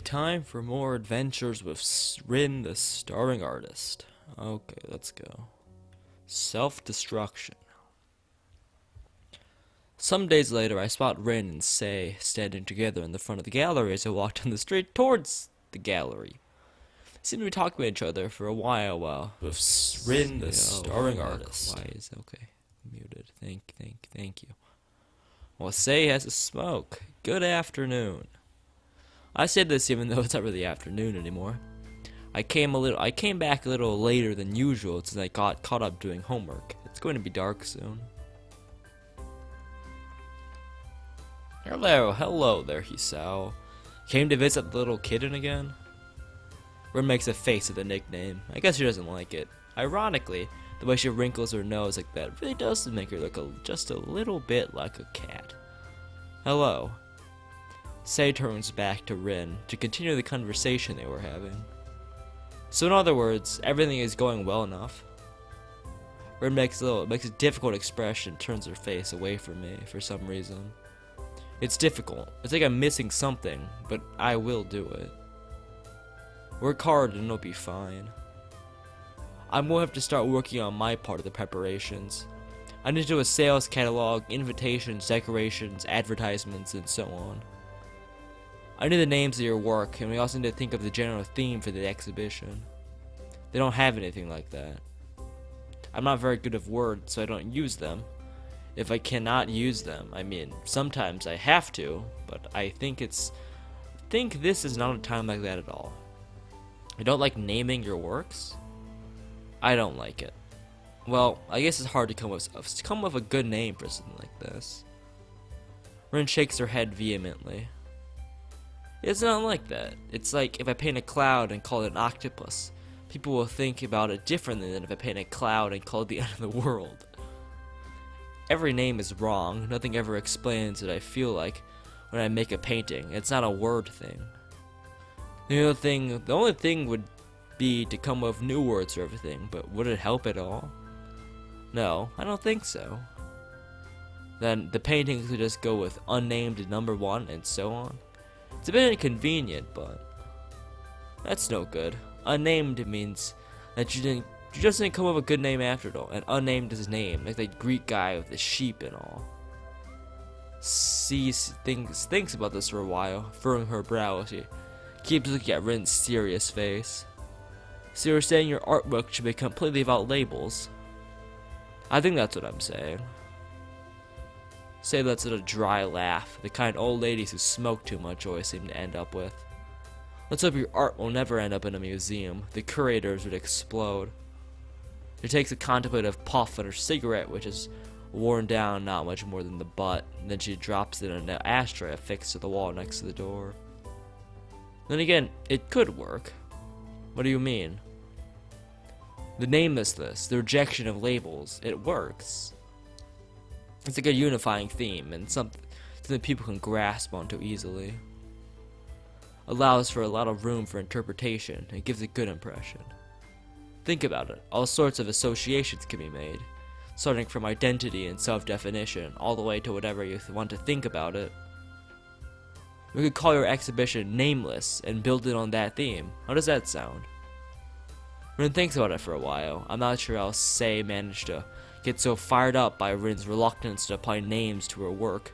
time for more adventures with Rin the Starving Artist. Okay, let's go. Self-destruction. Some days later, I spot Rin and Say standing together in the front of the gallery as I walk down the street towards the gallery. They seem to be talking to each other for a while with Rin the Starving Artist. Why is okay? Muted. Thank you. Well, Say has a smoke. Good afternoon. I said this even though it's not really afternoon anymore. I came back a little later than usual since I got caught up doing homework. It's going to be dark soon. Hello there, Hisao. Came to visit the little kitten again? Rin makes a face at the nickname. I guess she doesn't like it. Ironically, the way she wrinkles her nose like that really does make her look just a little bit like a cat. Hello. Sei turns back to Rin to continue the conversation they were having. So in other words, everything is going well enough. Rin makes a difficult expression, turns her face away from me for some reason. It's difficult. It's like I'm missing something, but I will do it. Work hard and it'll be fine. I'm going to have to start working on my part of the preparations. I need to do a sales catalog, invitations, decorations, advertisements, and so on. I need the names of your work, and we also need to think of the general theme for the exhibition. They don't have anything like that. I'm not very good at words, so I don't use them. If I cannot use them, I mean, sometimes I have to, but I think this is not a time like that at all. You don't like naming your works? I don't like it. Well, I guess it's hard to come with a good name for something like this. Rin shakes her head vehemently. It's not like that. It's like if I paint a cloud and call it an octopus, people will think about it differently than if I paint a cloud and call it the end of the world. Every name is wrong. Nothing ever explains what I feel like when I make a painting. It's not a word thing. The only thing would be to come up with new words for everything, but would it help at all? No, I don't think so. Then the paintings would just go with unnamed number 1 and so on. It's a bit inconvenient, but that's no good. Unnamed means that you just didn't come up with a good name after it all, and unnamed is his name, like the Greek guy with the sheep and all. C thinks about this for a while, furrowing her brow as she keeps looking at Rin's serious face. So you're saying your artwork should be completely about labels? I think that's what I'm saying. Say lets out a dry laugh, the kind old ladies who smoke too much always seem to end up with. Let's hope your art will never end up in a museum. The curators would explode. She takes a contemplative puff at her cigarette, which is worn down not much more than the butt, and then she drops it in an ashtray affixed to the wall next to the door. Then again, it could work. What do you mean? The namelessness, the rejection of labels, it works. It's like a unifying theme, and something people can grasp onto easily. Allows for a lot of room for interpretation, and gives a good impression. Think about it, all sorts of associations can be made, starting from identity and self-definition, all the way to whatever you want to think about it. We could call your exhibition Nameless, and build it on that theme. How does that sound? Rin thinks about it for a while. I'm not sure how Sei managed to get so fired up by Rin's reluctance to apply names to her work.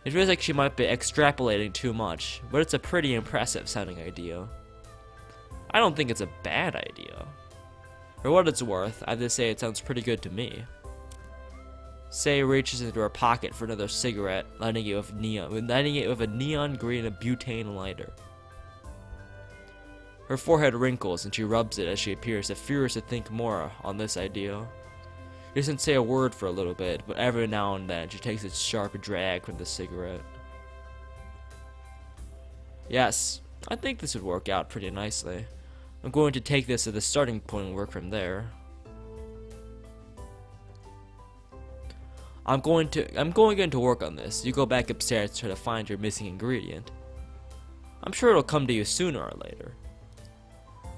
It feels like she might be extrapolating too much, but it's a pretty impressive sounding idea. I don't think it's a bad idea. For what it's worth, I have to say it sounds pretty good to me. Sei reaches into her pocket for another cigarette, lighting it with a neon green butane lighter. Her forehead wrinkles and she rubs it as she appears furious to think more on this idea. She doesn't say a word for a little bit, but every now and then she takes a sharp drag from the cigarette. Yes, I think this would work out pretty nicely. I'm going to take this as the starting point and work from there. I'm going to work on this. You go back upstairs to try to find your missing ingredient. I'm sure it'll come to you sooner or later.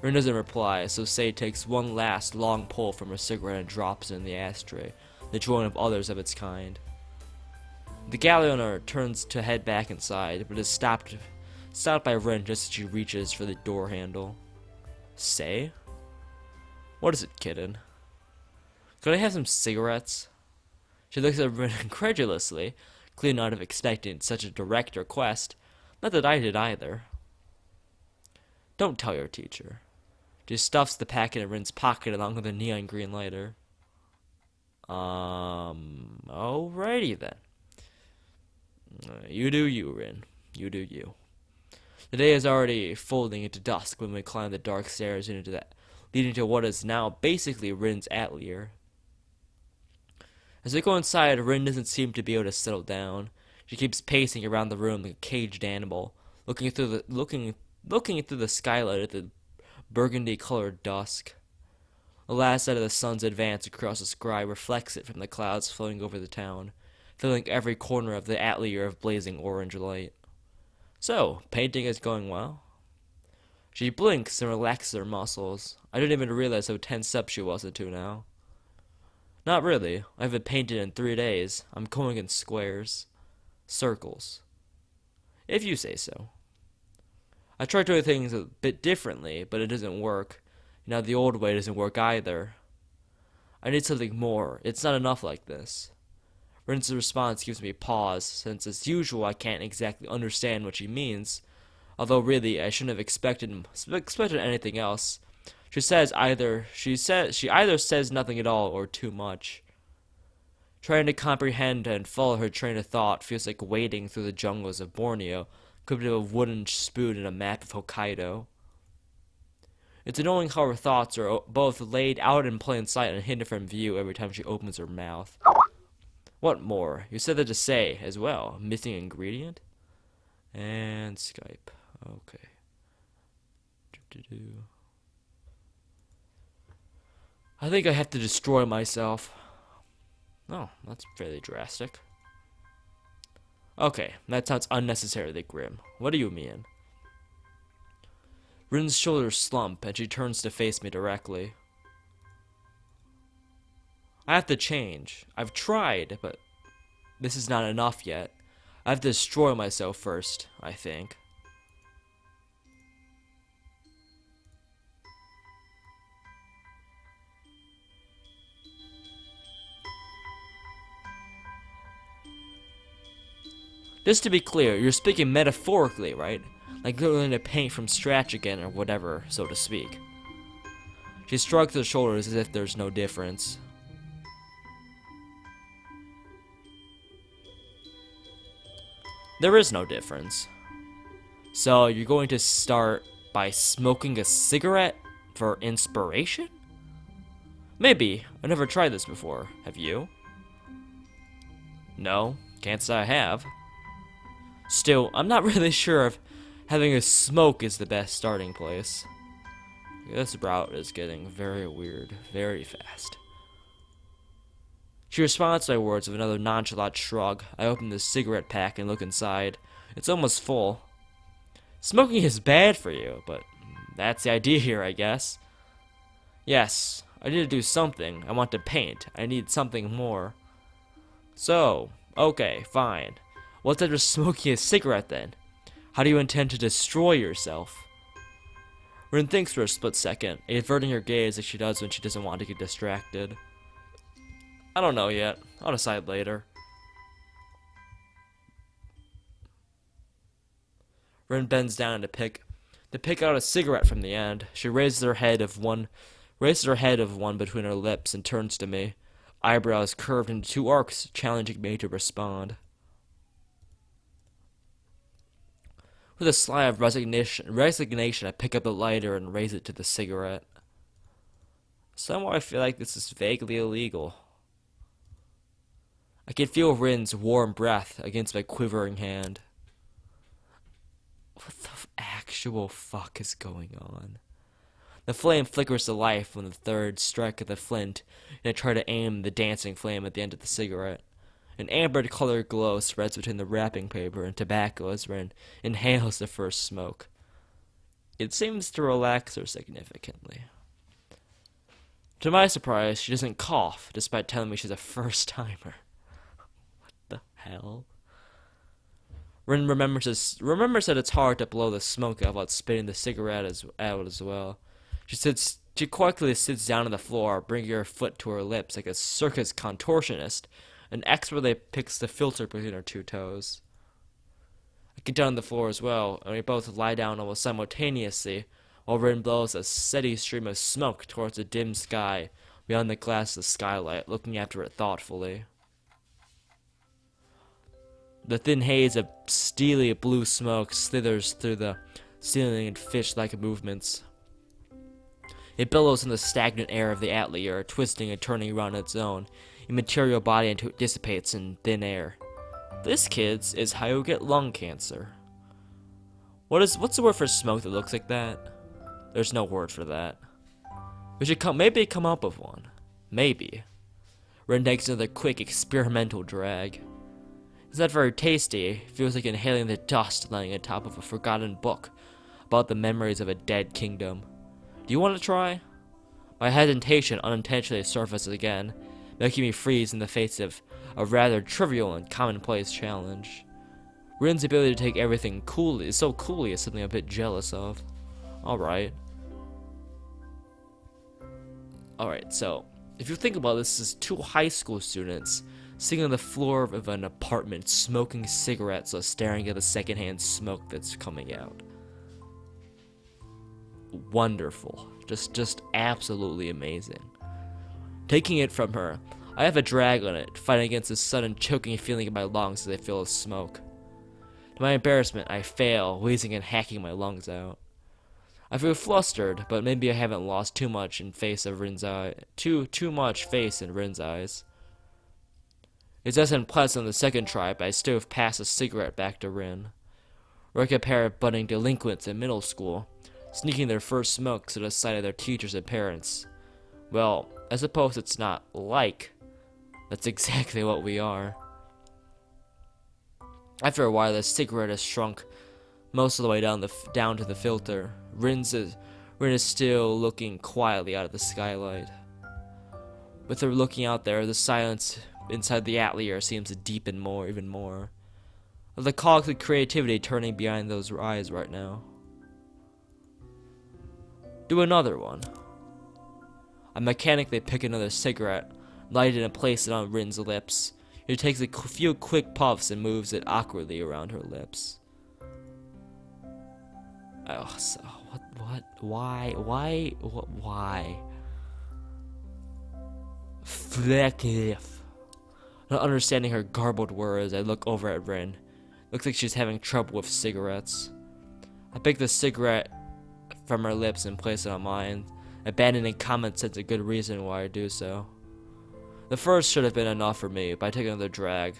Rin doesn't reply, so Sei takes one last long pull from her cigarette and drops it in the ashtray, the joint of others of its kind. The galley owner turns to head back inside, but is stopped stopped by Rin just as she reaches for the door handle. Say? What is it, kitten? Could I have some cigarettes? She looks at Rin incredulously, clearly not have expected such a direct request. Not that I did either. Don't tell your teacher. She stuffs the packet in Rin's pocket along with a neon green lighter. Alrighty then. You do you, Rin. You do you. The day is already folding into dusk when we climb the dark stairs leading to what is now basically Rin's atelier. As we go inside, Rin doesn't seem to be able to settle down. She keeps pacing around the room like a caged animal, looking through the skylight at the burgundy-colored dusk. The last light of the sun's advance across the sky reflects it from the clouds floating over the town, filling every corner of the atelier of blazing orange light. So, painting is going well? She blinks and relaxes her muscles. I didn't even realize how tense up she was until now. Not really. I haven't painted in 3 days. I'm going in squares. Circles. If you say so. I tried doing things a bit differently, but it doesn't work. Now the old way doesn't work either. I need something more. It's not enough like this. Rin's response gives me pause, since as usual I can't exactly understand what she means. Although really I shouldn't have expected anything else. She either says nothing at all or too much. Trying to comprehend and follow her train of thought feels like wading through the jungles of Borneo, equipped with a wooden spoon and a map of Hokkaido. It's annoying how her thoughts are both laid out in plain sight and hidden from view every time she opens her mouth. What more? You said that to say as well. Missing ingredient? And Skype. Okay. I think I have to destroy myself. Oh, that's fairly drastic. Okay, that sounds unnecessarily grim. What do you mean? Rin's shoulders slump, and she turns to face me directly. I have to change. I've tried, but this is not enough yet. I have to destroy myself first, I think. Just to be clear, you're speaking metaphorically, right? Like learning to paint from scratch again or whatever, so to speak. She shrugs her shoulders as if there's no difference. There is no difference. So you're going to start by smoking a cigarette for inspiration? Maybe. I've never tried this before. Have you? No, can't say I have. Still, I'm not really sure if having a smoke is the best starting place. This route is getting very weird, very fast. She responds to my words with another nonchalant shrug. I open the cigarette pack and look inside. It's almost full. Smoking is bad for you, but that's the idea here, I guess. Yes, I need to do something. I want to paint. I need something more. So, okay, fine. What's after smoking a cigarette then? How do you intend to destroy yourself? Rin thinks for a split second, averting her gaze as she does when she doesn't want to get distracted. I don't know yet. I'll decide later. Rin bends down to pick out a cigarette from the end. She raises her head of one between her lips and turns to me, eyebrows curved into 2 arcs, challenging me to respond. With a sigh of resignation, I pick up the lighter and raise it to the cigarette. Somehow I feel like this is vaguely illegal. I can feel Rin's warm breath against my quivering hand. What the actual fuck is going on? The flame flickers to life when the third strike of the flint, and I try to aim the dancing flame at the end of the cigarette. An amber-colored glow spreads between the wrapping paper and tobacco as Rin inhales the first smoke. It seems to relax her significantly. To my surprise, she doesn't cough, despite telling me she's a first-timer. What the hell? Rin remembers that it's hard to blow the smoke out without spitting the cigarette out as well. She quickly sits down on the floor, bringing her foot to her lips like a circus contortionist, and expertly picks the filter between her two toes. I get down on the floor as well, and we both lie down almost simultaneously, while Rin blows a steady stream of smoke towards the dim sky beyond the glass of the skylight, looking after it thoughtfully. The thin haze of steely blue smoke slithers through the ceiling in fish-like movements. It billows in the stagnant air of the atelier, twisting and turning around its own immaterial body until it dissipates in thin air. This, kids, is how you get lung cancer. What's the word for smoke that looks like that? There's no word for that. We should maybe come up with one. Maybe. Rin takes another quick experimental drag. It's not very tasty. It feels like inhaling the dust lying on top of a forgotten book about the memories of a dead kingdom. Do you want to try? My hesitation unintentionally surfaces again, making me freeze in the face of a rather trivial and commonplace challenge. Rin's ability to take everything coolly is something I'm a bit jealous of. Alright, so if you think about this, as two high school students sitting on the floor of an apartment, smoking cigarettes while staring at the secondhand smoke that's coming out. Wonderful. Just absolutely amazing. Taking it from her, I have a drag on it, fighting against the sudden choking feeling in my lungs as they fill with smoke. To my embarrassment, I fail, wheezing and hacking my lungs out. I feel flustered, but maybe I haven't lost too much in face of Rin's eye. Too much face in Rin's eyes. It's less unpleasant on the second try, but I still pass a cigarette back to Rin. We're like a pair of budding delinquents in middle school, sneaking their first smokes at the sight of their teachers and parents. Well, I suppose it's not like. That's exactly what we are. After a while, the cigarette has shrunk most of the way down to the filter. Rin is still looking quietly out of the skylight. With her looking out there, the silence inside the atelier seems to deepen even more. The cogs of creativity turning behind those eyes right now. Do another one. I mechanically pick another cigarette, light it and place it on Rin's lips. She takes a few quick puffs and moves it awkwardly around her lips. Oh, so what? Why? Fleckif. Not understanding her garbled words, I look over at Rin. Looks like she's having trouble with cigarettes. I pick the cigarette from her lips and place it on mine, abandoning common sense a good reason why I do so. The first should have been enough for me, but I take another drag,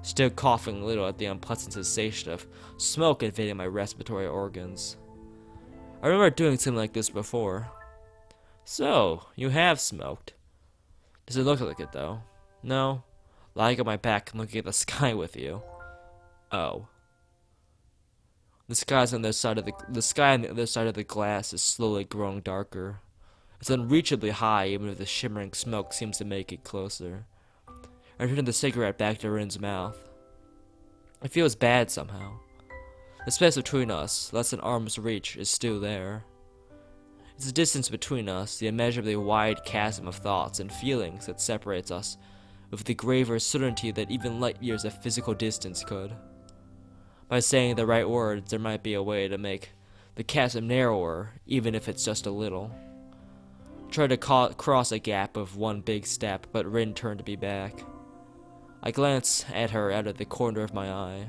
still coughing a little at the unpleasant sensation of smoke invading my respiratory organs. I remember doing something like this before. So, you have smoked. Does it look like it though? No? Lying on my back and looking at the sky with you. Oh. The sky on the other side of the glass is slowly growing darker. It's unreachably high, even if the shimmering smoke seems to make it closer. I turn the cigarette back to Rin's mouth. It feels bad somehow. The space between us, less than arm's reach, is still there. It's the distance between us, the immeasurably wide chasm of thoughts and feelings that separates us, with the graver certainty that even light years of physical distance could. By saying the right words, there might be a way to make the chasm narrower, even if it's just a little. Tried to cross a gap of one big step, but Rin turned me back. I glance at her out of the corner of my eye.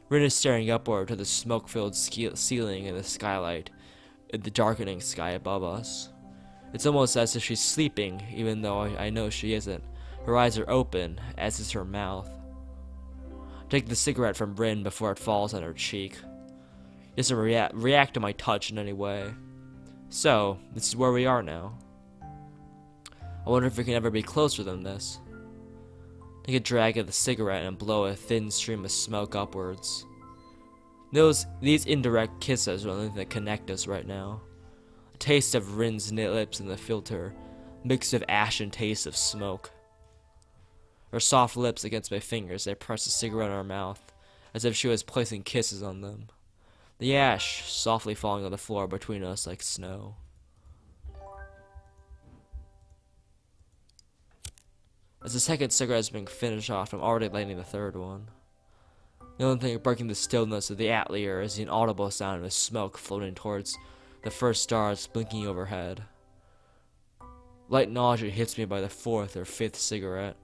Rin is staring upward to the smoke-filled ceiling and the skylight, in the darkening sky above us. It's almost as if she's sleeping, even though I know she isn't. Her eyes are open, as is her mouth. I take the cigarette from Rin before it falls on her cheek. She doesn't react to my touch in any way. So, this is where we are now. I wonder if we can ever be closer than this. Take a drag of the cigarette and blow a thin stream of smoke upwards. These indirect kisses are the only thing that connect us right now. A taste of Rin's lips in the filter, mixed with ashen taste of smoke. Her soft lips against my fingers, I press the cigarette in her mouth, as if she was placing kisses on them. The ash softly falling on the floor between us like snow. As the second cigarette is being finished off, I'm already lighting the third one. The only thing breaking the stillness of the atelier is the inaudible sound of smoke floating towards the first stars blinking overhead. Light nausea hits me by the fourth or fifth cigarette.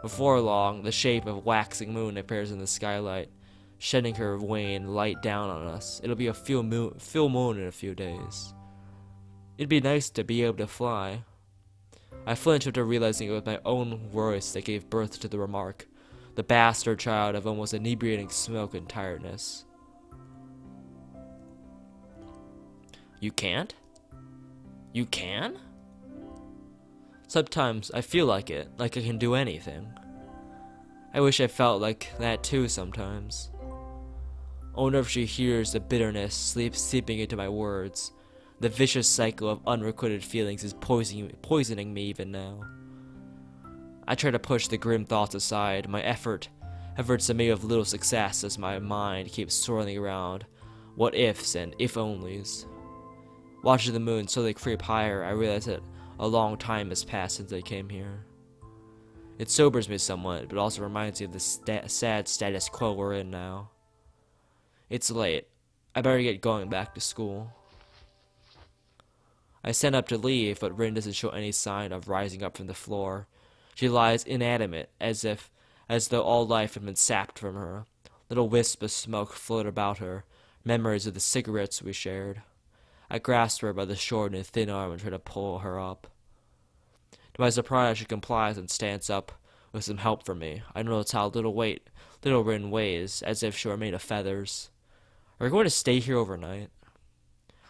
Before long, the shape of a waxing moon appears in the skylight, shedding her wane light down on us. It'll be a full moon in a few days. It'd be nice to be able to fly. I flinched after realizing it was my own voice that gave birth to the remark, the bastard child of almost inebriating smoke and tiredness. You can't? You can? Sometimes I feel like it, like I can do anything. I wish I felt like that too sometimes. I wonder if she hears the bitterness seeping into my words. The vicious cycle of unrequited feelings is poisoning me even now. I try to push the grim thoughts aside. My efforts are made of little success as my mind keeps swirling around what ifs and if onlys. Watching the moon slowly creep higher, I realize that a long time has passed since I came here. It sobers me somewhat, but also reminds me of the sad status quo we're in now. It's late. I better get going back to school. I stand up to leave, but Rin doesn't show any sign of rising up from the floor. She lies inanimate, as though all life had been sapped from her. Little wisps of smoke float about her, memories of the cigarettes we shared. I grasp her by the short and thin arm and try to pull her up. To my surprise, she complies and stands up with some help from me. I notice how little Rin weighs, as if she were made of feathers. Are we going to stay here overnight?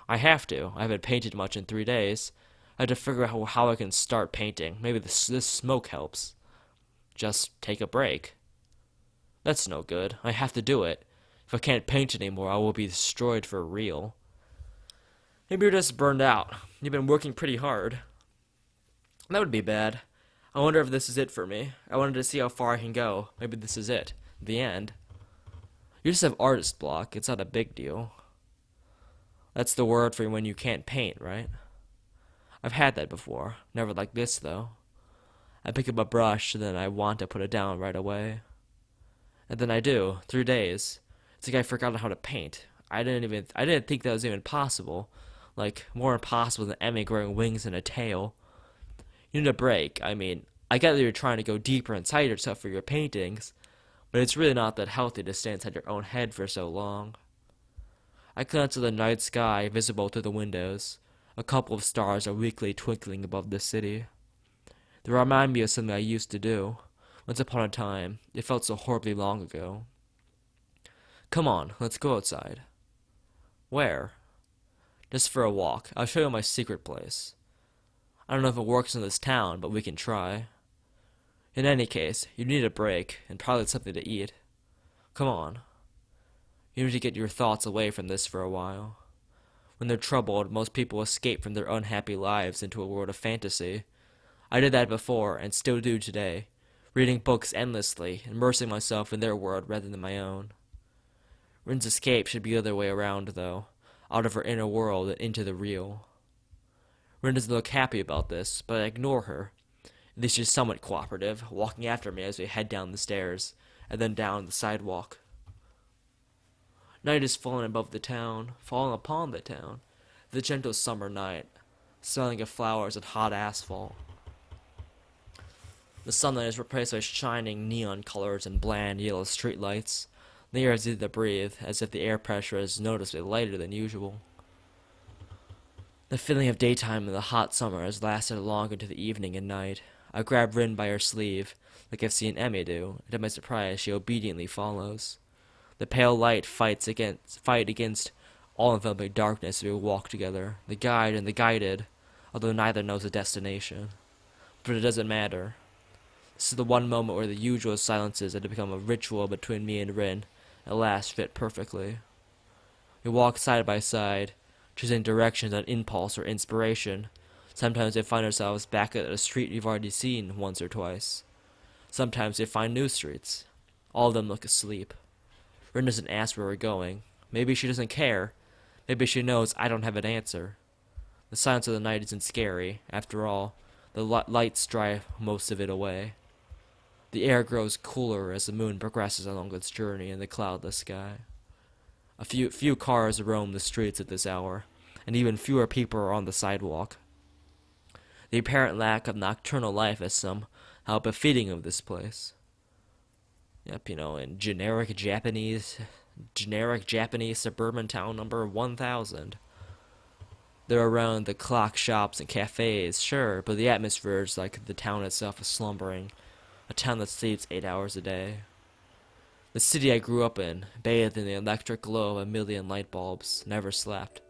I have to. I haven't painted much in 3 days. I have to figure out how I can start painting. Maybe this smoke helps. Just take a break. That's no good. I have to do it. If I can't paint anymore, I will be destroyed for real. Maybe you're just burned out. You've been working pretty hard. That would be bad. I wonder if this is it for me. I wanted to see how far I can go. Maybe this is it. The end. You just have artist block. It's not a big deal. That's the word for when you can't paint, right? I've had that before. Never like this, though. I pick up a brush, and then I want to put it down right away. And then I do. 3 days. It's like I forgot how to paint. I didn't think that was even possible. Like, more impossible than Emmy growing wings and a tail. You need a break. I mean, I get that you're trying to go deeper inside yourself for your paintings, but it's really not that healthy to stay inside your own head for so long. I glance at the night sky visible through the windows. A couple of stars are weakly twinkling above the city. They remind me of something I used to do. Once upon a time. It felt so horribly long ago. Come on, let's go outside. Where? Just for a walk. I'll show you my secret place. I don't know if it works in this town, but we can try. In any case, you need a break, and probably something to eat. Come on. You need to get your thoughts away from this for a while. When they're troubled, most people escape from their unhappy lives into a world of fantasy. I did that before, and still do today, reading books endlessly, immersing myself in their world rather than my own. Rin's escape should be the other way around, though, out of her inner world and into the real. Rin doesn't look happy about this, but I ignore her. At least she's somewhat cooperative, walking after me as we head down the stairs, and then down the sidewalk. Night is falling upon the town, the gentle summer night, smelling of flowers and hot asphalt. The sunlight is replaced by shining neon colors and bland yellow streetlights. The air is easy to breathe, as if the air pressure is noticeably lighter than usual. The feeling of daytime in the hot summer has lasted long into the evening and night. I grab Rin by her sleeve, like I've seen Emmy do, and to my surprise she obediently follows. The pale light fight against all-enveloping darkness as we walk together, the guide and the guided, although neither knows the destination. But it doesn't matter. This is the one moment where the usual silences that have become a ritual between me and Rin at last fit perfectly. We walk side by side, choosing directions on impulse or inspiration. Sometimes we find ourselves back at a street we've already seen once or twice. Sometimes we find new streets. All of them look asleep. Rin doesn't ask where we're going. Maybe she doesn't care. Maybe she knows I don't have an answer. The silence of the night isn't scary. After all, the lights drive most of it away. The air grows cooler as the moon progresses along its journey in the cloudless sky. A few cars roam the streets at this hour, and even fewer people are on the sidewalk. The apparent lack of nocturnal life is somehow befitting of this place. Yep, in generic Japanese suburban town number 1000. There are around-the-clock shops and cafes, sure, but the atmosphere is like the town itself is slumbering, a town that sleeps 8 hours a day. The city I grew up in, bathed in the electric glow of a million light bulbs, never slept.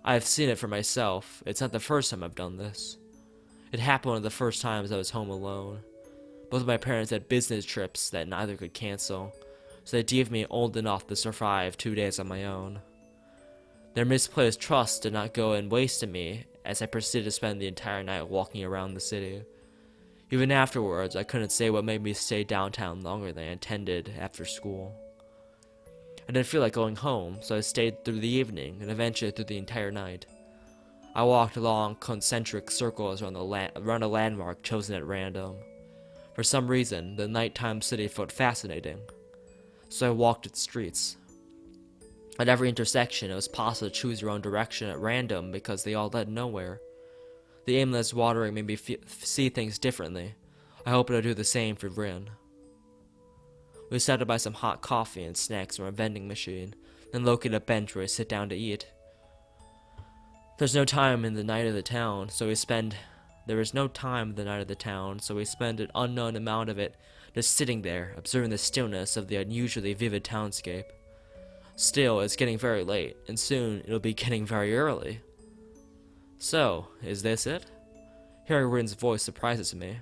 I have seen it for myself. It's not the first time I've done this. It happened one of the first times I was home alone. Both of my parents had business trips that neither could cancel, so they deemed me old enough to survive 2 days on my own. Their misplaced trust did not go and wasted me as I proceeded to spend the entire night walking around the city. Even afterwards, I couldn't say what made me stay downtown longer than I intended after school. I didn't feel like going home, so I stayed through the evening and eventually through the entire night. I walked along concentric circles around a landmark chosen at random. For some reason, the nighttime city felt fascinating, so I walked its streets. At every intersection, it was possible to choose your own direction at random because they all led nowhere. The aimless wandering made me see things differently. I hope it'll do the same for Rin. We sat to buy some hot coffee and snacks from a vending machine, then located a bench where we sit down to eat. There is no time in the night of the town, so we spend an unknown amount of it just sitting there, observing the stillness of the unusually vivid townscape. Still, it's getting very late, and soon it'll be getting very early. So, is this it? Hearing Rin's voice surprises me.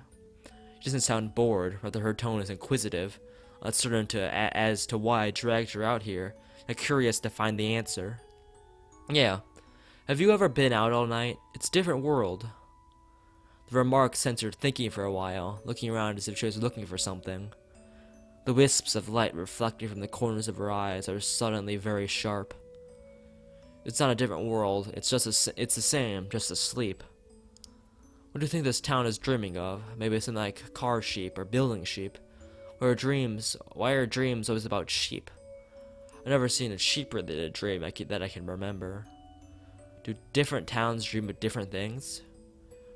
She doesn't sound bored, rather her tone is inquisitive, uncertain as to why I dragged her out here, and curious to find the answer. Yeah. Have you ever been out all night? It's a different world. The remark sent her thinking for a while, looking around as if she was looking for something. The wisps of light reflecting from the corners of her eyes are suddenly very sharp. It's not a different world, it's the same, just asleep. What do you think this town is dreaming of? Maybe something like car sheep or building sheep. Why are dreams always about sheep? I've never seen a sheep-related dream that I can remember. Do different towns dream of different things?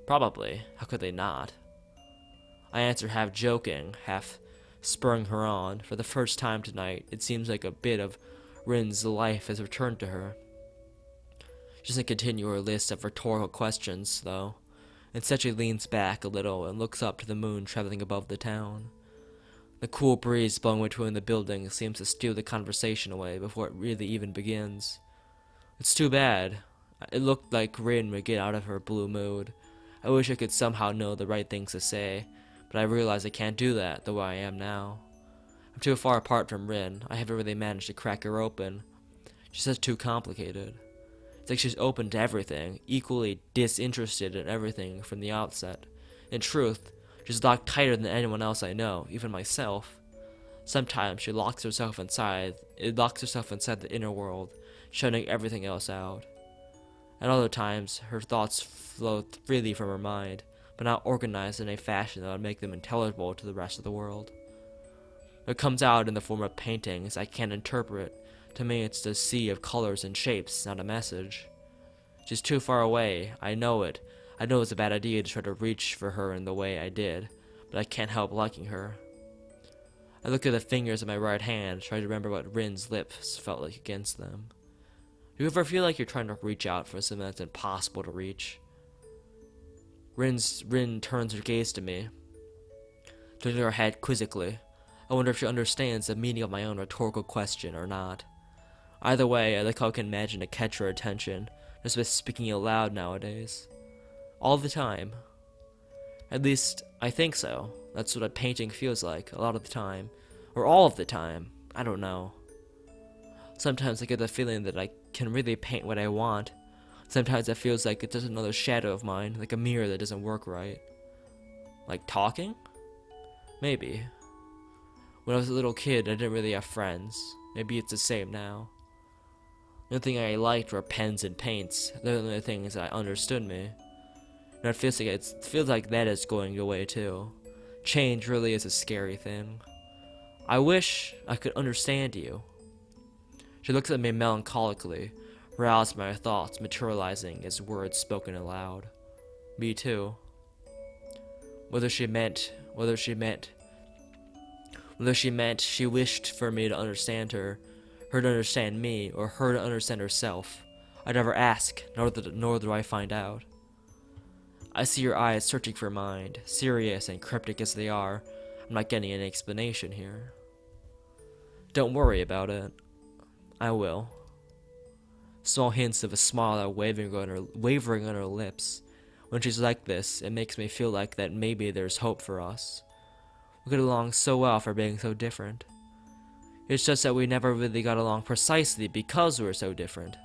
Probably. How could they not? I answer half joking, half spurring her on. For the first time tonight, it seems like a bit of Rin's life has returned to her. She doesn't continue her list of rhetorical questions, though. Instead, she leans back a little and looks up to the moon traveling above the town. The cool breeze blowing between the buildings seems to steal the conversation away before it really even begins. It's too bad. It looked like Rin would get out of her blue mood. I wish I could somehow know the right things to say, but I realize I can't do that the way I am now. I'm too far apart from Rin. I haven't really managed to crack her open. She's just too complicated. It's like she's open to everything, equally disinterested in everything from the outset. In truth, she's locked tighter than anyone else I know, even myself. Sometimes she locks herself inside the inner world, shutting everything else out. At other times, her thoughts flow freely from her mind, but not organized in a fashion that would make them intelligible to the rest of the world. It comes out in the form of paintings I can't interpret. To me, it's the sea of colors and shapes, not a message. She's too far away. I know it. I know it's a bad idea to try to reach for her in the way I did, but I can't help liking her. I look at the fingers of my right hand, trying to remember what Rin's lips felt like against them. Do you ever feel like you're trying to reach out for something that's impossible to reach? Rin turns her gaze to me, turning her head quizzically. I wonder if she understands the meaning of my own rhetorical question or not. Either way, I like how I can imagine to catch her attention, just by speaking aloud nowadays. All the time. At least, I think so. That's what a painting feels like, a lot of the time. Or all of the time. I don't know. Sometimes I get the feeling that I can really paint what I want. Sometimes it feels like it's just another shadow of mine, like a mirror that doesn't work right. Like talking? Maybe. When I was a little kid, I didn't really have friends. Maybe it's the same now. The only thing I liked were pens and paints. They're the only things that understood me. And it feels like that is going away too. Change really is a scary thing. I wish I could understand you. She looks at me melancholically, roused by my thoughts materializing as words spoken aloud. Me too. Whether she meant she wished for me to understand her to understand me, or her to understand herself, I never ask, nor do I find out. I see your eyes searching for mine, serious and cryptic as they are. I'm not getting any explanation here. Don't worry about it. I will. Small hints of a smile are wavering on her lips. When she's like this, it makes me feel like that maybe there's hope for us. We get along so well for being so different. It's just that we never really got along precisely because we were so different.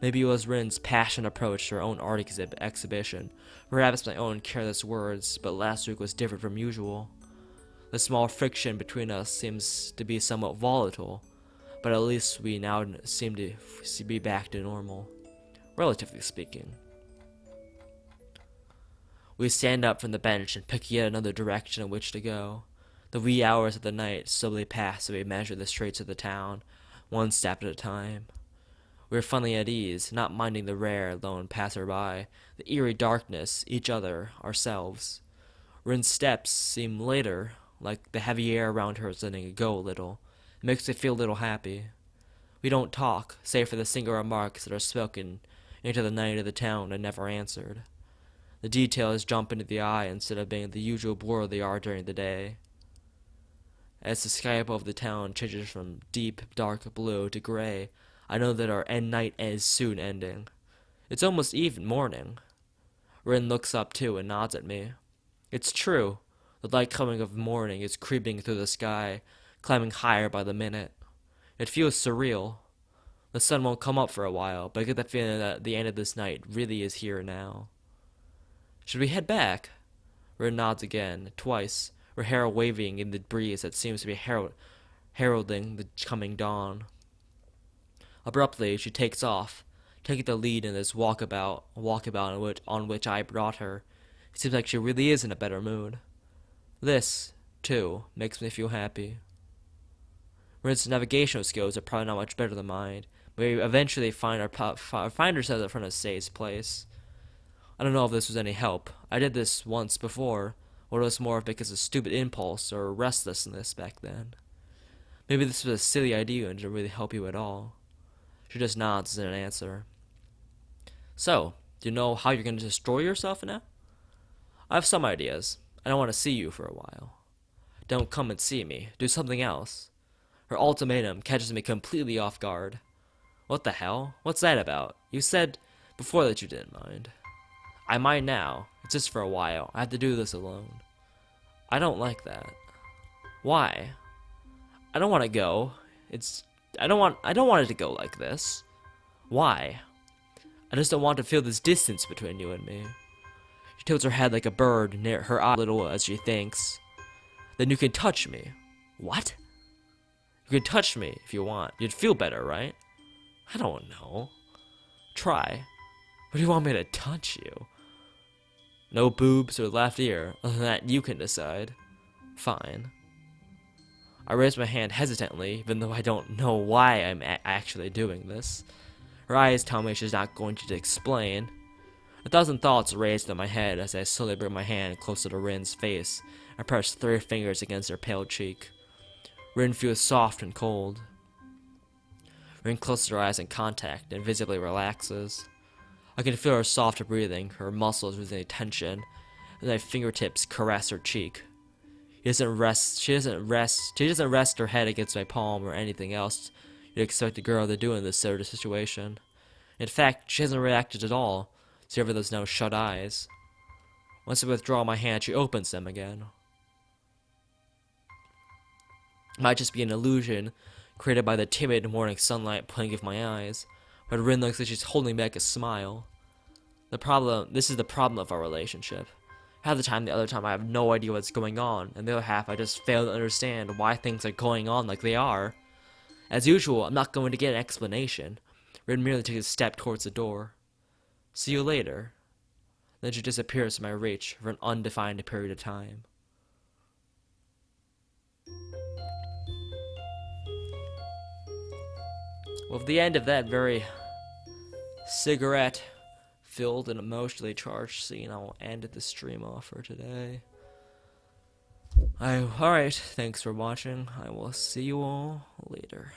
Maybe it was Rin's passionate approach to her own art exhibition, perhaps my own careless words, but last week was different from usual. The small friction between us seems to be somewhat volatile, but at least we now seem to be back to normal, relatively speaking. We stand up from the bench and pick yet another direction in which to go. The wee hours of the night slowly pass as we measure the streets of the town, one step at a time. We are finally at ease, not minding the rare, lone passerby, the eerie darkness, each other, ourselves. Rin's steps seem later, like the heavy air around her is letting it go a little. It makes me feel a little happy. We don't talk, save for the single remarks that are spoken into the night of the town and never answered. The details jump into the eye instead of being the usual blur they are during the day. As the sky above the town changes from deep, dark blue to gray, I know that our night is soon ending. It's almost even morning. Rin looks up too and nods at me. It's true. The light coming of morning is creeping through the sky, climbing higher by the minute. It feels surreal. The sun won't come up for a while, but I get the feeling that the end of this night really is here now. Should we head back? Rin nods again, twice, her hair waving in the breeze that seems to be heralding the coming dawn. Abruptly, she takes off, taking the lead in this walkabout on which I brought her. It seems like she really is in a better mood. This, too, makes me feel happy. Rin's navigational skills are probably not much better than mine, but we eventually find ourselves in front of Say's place. I don't know if this was any help. I did this once before, or it was more because of stupid impulse or restlessness back then. Maybe this was a silly idea and didn't really help you at all. She just nods as an answer. So, do you know how you're going to destroy yourself now? I have some ideas. I don't want to see you for a while. Don't come and see me. Do something else. Her ultimatum catches me completely off guard. What the hell? What's that about? You said before that you didn't mind. I mind now. It's just for a while. I have to do this alone. I don't like that. Why? I don't want to go. I don't want it to go like this. Why? I just don't want to feel this distance between you and me. She tilts her head like a bird, near her eye a little as she thinks. Then you can touch me. What? You can touch me if you want. You'd feel better, right? I don't know. Try. What do you want me to touch you? No boobs or left ear. Other than that, you can decide. Fine. I raise my hand hesitantly, even though I don't know why I'm actually doing this. Her eyes tell me she's not going to explain. 1,000 thoughts raced in my head as I slowly bring my hand closer to Rin's face and press 3 fingers against her pale cheek. Rin feels soft and cold. Rin closes her eyes in contact and visibly relaxes. I can feel her soft breathing, her muscles losing tension, and my fingertips caress her cheek. She doesn't rest her head against my palm or anything else you'd expect a girl to do in this sort of situation. In fact, she hasn't reacted at all, save for those now shut eyes. Once I withdraw my hand, she opens them again. It might just be an illusion created by the timid morning sunlight playing with my eyes, but Rin looks like she's holding back a smile. This is the problem of our relationship. Half the time, the other time, I have no idea what's going on, and the other half, I just fail to understand why things are going on like they are. As usual, I'm not going to get an explanation. Rin merely takes a step towards the door. See you later. Then she disappears from my reach for an undefined period of time. With the end of that very cigarette-filled and emotionally charged scene, I will end the stream off for today. Alright, thanks for watching. I will see you all later.